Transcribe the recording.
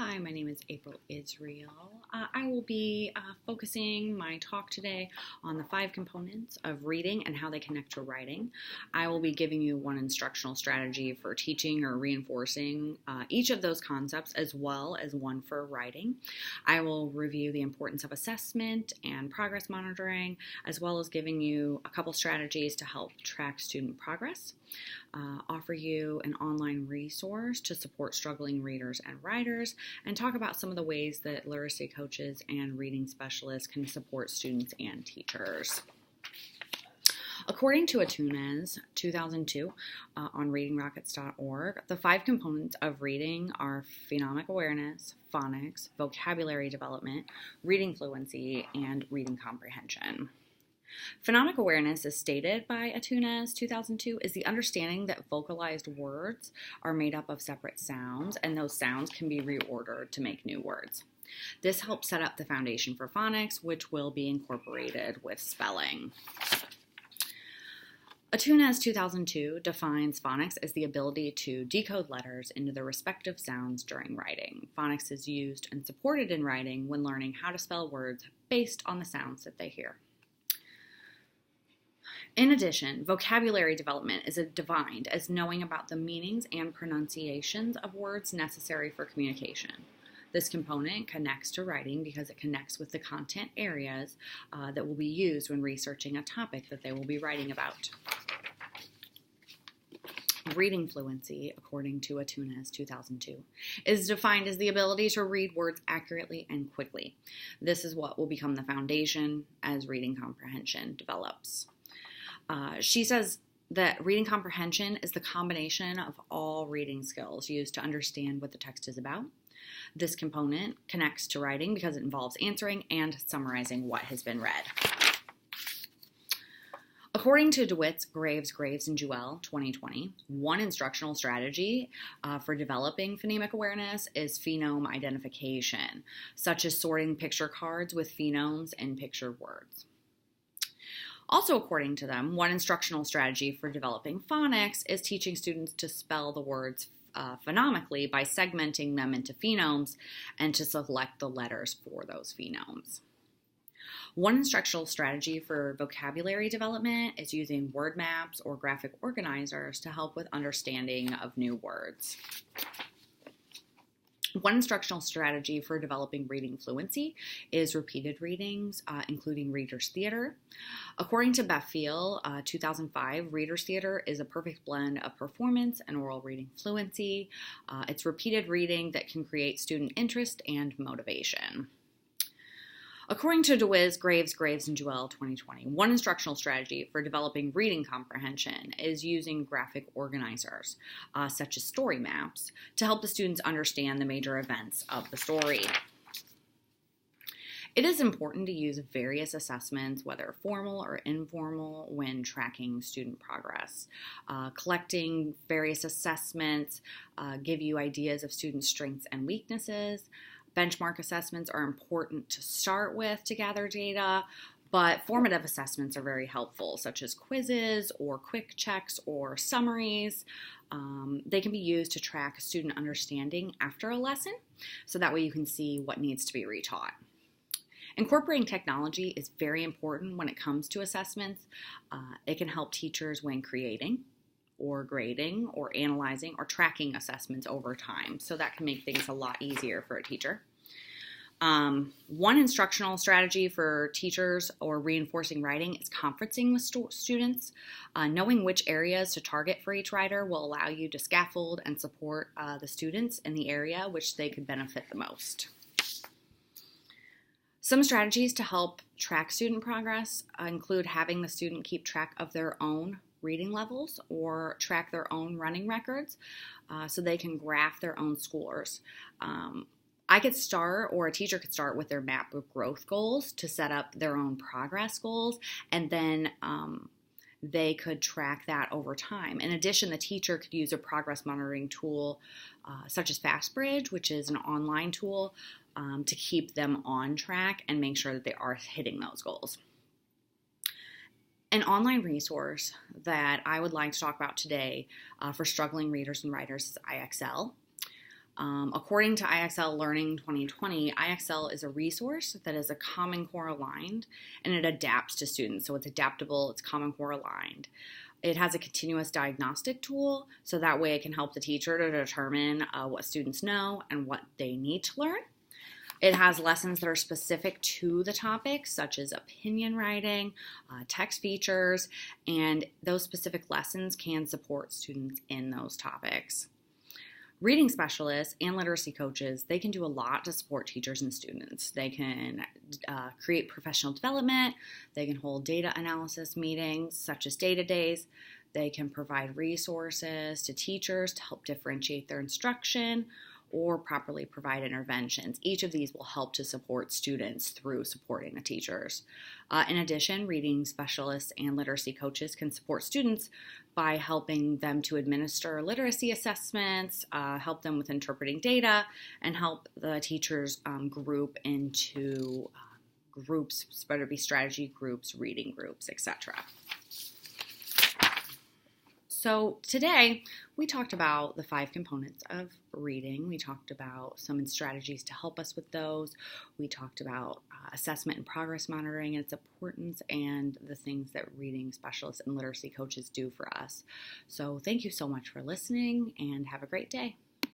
Hi, my name is April Israel. I will be focusing my talk today on the 5 components of reading and how they connect to writing. I will be giving you one instructional strategy for teaching or reinforcing each of those concepts, as well as one for writing. I will review the importance of assessment and progress monitoring, as well as giving you a couple strategies to help track student progress. Offer you an online resource to support struggling readers and writers, and talk about some of the ways that literacy coaches and reading specialists can support students and teachers. According to Attunes 2002 on readingrockets.org, the 5 components of reading are phonemic awareness, phonics, vocabulary development, reading fluency, and reading comprehension. Phonemic awareness, as stated by Attunes 2002, is the understanding that vocalized words are made up of separate sounds, and those sounds can be reordered to make new words. This helps set up the foundation for phonics, which will be incorporated with spelling. Attunes 2002 defines phonics as the ability to decode letters into their respective sounds during writing. Phonics is used and supported in writing when learning how to spell words based on the sounds that they hear. In addition, vocabulary development is defined as knowing about the meanings and pronunciations of words necessary for communication. This component connects to writing because it connects with the content areas that will be used when researching a topic that they will be writing about. Reading fluency, according to Attunes 2002, is defined as the ability to read words accurately and quickly. This is what will become the foundation as reading comprehension develops. She says that reading comprehension is the combination of all reading skills used to understand what the text is about. This component connects to writing because it involves answering and summarizing what has been read. According to DeWitt, Graves, and Jewell, 2020, one instructional strategy for developing phonemic awareness is phoneme identification, such as sorting picture cards with phonemes in pictured words. Also, according to them, one instructional strategy for developing phonics is teaching students to spell the words phonemically by segmenting them into phonemes and to select the letters for those phonemes. One instructional strategy for vocabulary development is using word maps or graphic organizers to help with understanding of new words. One instructional strategy for developing reading fluency is repeated readings, including Reader's Theater. According to Beth Fiel, 2005, Reader's Theater is a perfect blend of performance and oral reading fluency. It's repeated reading that can create student interest and motivation. According to DeWitt, Graves, and Jewell, 2020, one instructional strategy for developing reading comprehension is using graphic organizers, such as story maps, to help the students understand the major events of the story. It is important to use various assessments, whether formal or informal, when tracking student progress. Collecting various assessments give you ideas of student strengths and weaknesses. Benchmark assessments are important to start with to gather data, but formative assessments are very helpful, such as quizzes or quick checks or summaries. They can be used to track student understanding after a lesson, so that way you can see what needs to be retaught. Incorporating technology is very important when it comes to assessments. It can help teachers when creating or grading or analyzing or tracking assessments over time. So that can make things a lot easier for a teacher. One instructional strategy for teachers or reinforcing writing is conferencing with students. Knowing which areas to target for each writer will allow you to scaffold and support the students in the area which they could benefit the most. Some strategies to help track student progress include having the student keep track of their own reading levels or track their own running records so they can graph their own scores. I could start, or a teacher could start with their map of growth goals to set up their own progress goals, and then they could track that over time. In addition, the teacher could use a progress monitoring tool such as FastBridge, which is an online tool, to keep them on track and make sure that they are hitting those goals. An online resource that I would like to talk about today for struggling readers and writers is IXL. According to IXL Learning 2020, IXL is a resource that is a Common Core aligned, and it adapts to students. So it's adaptable, it's Common Core aligned. It has a continuous diagnostic tool, so that way it can help the teacher to determine what students know and what they need to learn. It has lessons that are specific to the topic, such as opinion writing, text features, and those specific lessons can support students in those topics. Reading specialists and literacy coaches, they can do a lot to support teachers and students. They can create professional development. They can hold data analysis meetings, such as data days. They can provide resources to teachers to help differentiate their instruction or properly provide interventions. Each of these will help to support students through supporting the teachers. In addition, reading specialists and literacy coaches can support students by helping them to administer literacy assessments, help them with interpreting data, and help the teachers group into groups, whether it be strategy groups, reading groups, etc. So today, we talked about the 5 components of reading. We talked about some strategies to help us with those. We talked about assessment and progress monitoring and its importance, and the things that reading specialists and literacy coaches do for us. So thank you so much for listening, and have a great day.